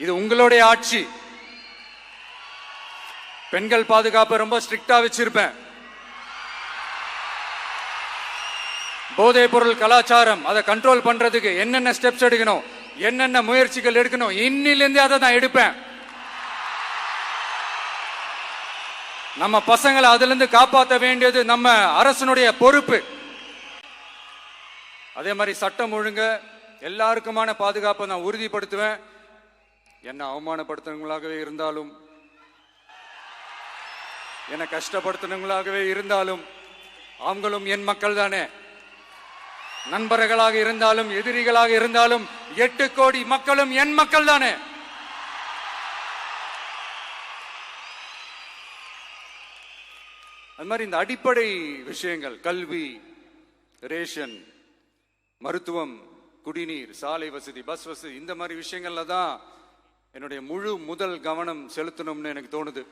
இது உங்களுடைய ஆட்சி. பெண்கள் பாதுகாப்பை ரொம்ப ஸ்ட்ரிக்டா வச்சிருப்பேன். போதைப் பொருள் கலாச்சாரம் அதை கண்ட்ரோல் பண்றதுக்கு என்னென்ன ஸ்டெப்ஸ் எடுக்கணும், என்னென்ன முயற்சிகள் எடுக்கணும், இன்னிலிருந்து அதை நான் எடுப்பேன். நம்ம பசங்களை அதுல இருந்து காப்பாற்ற வேண்டியது நம்ம அரசனுடைய பொறுப்பு. அதே மாதிரி சட்டம் ஒழுங்கு எல்லாருக்குமான பாதுகாப்பை நான் உறுதிப்படுத்துவேன். என்ன அவமானப்படுத்துறவங்களாகவே இருந்தாலும், என்ன கஷ்டப்படுத்துறவங்களாகவே இருந்தாலும், அவங்களும் என் மக்கள் தானே. நண்பர்களாக இருந்தாலும் எதிரிகளாக இருந்தாலும் 8 கோடி மக்களும் என் மக்கள் தானே. அது மாதிரி இந்த அடிப்படை விஷயங்கள், கல்வி, ரேஷன், மருத்துவம், குடிநீர், சாலை வசதி, பஸ் வசதி, இந்த மாதிரி விஷயங்கள்ல தான் என்னுடைய முதல் கவனம் செலுத்தணும்னு எனக்கு தோணுது.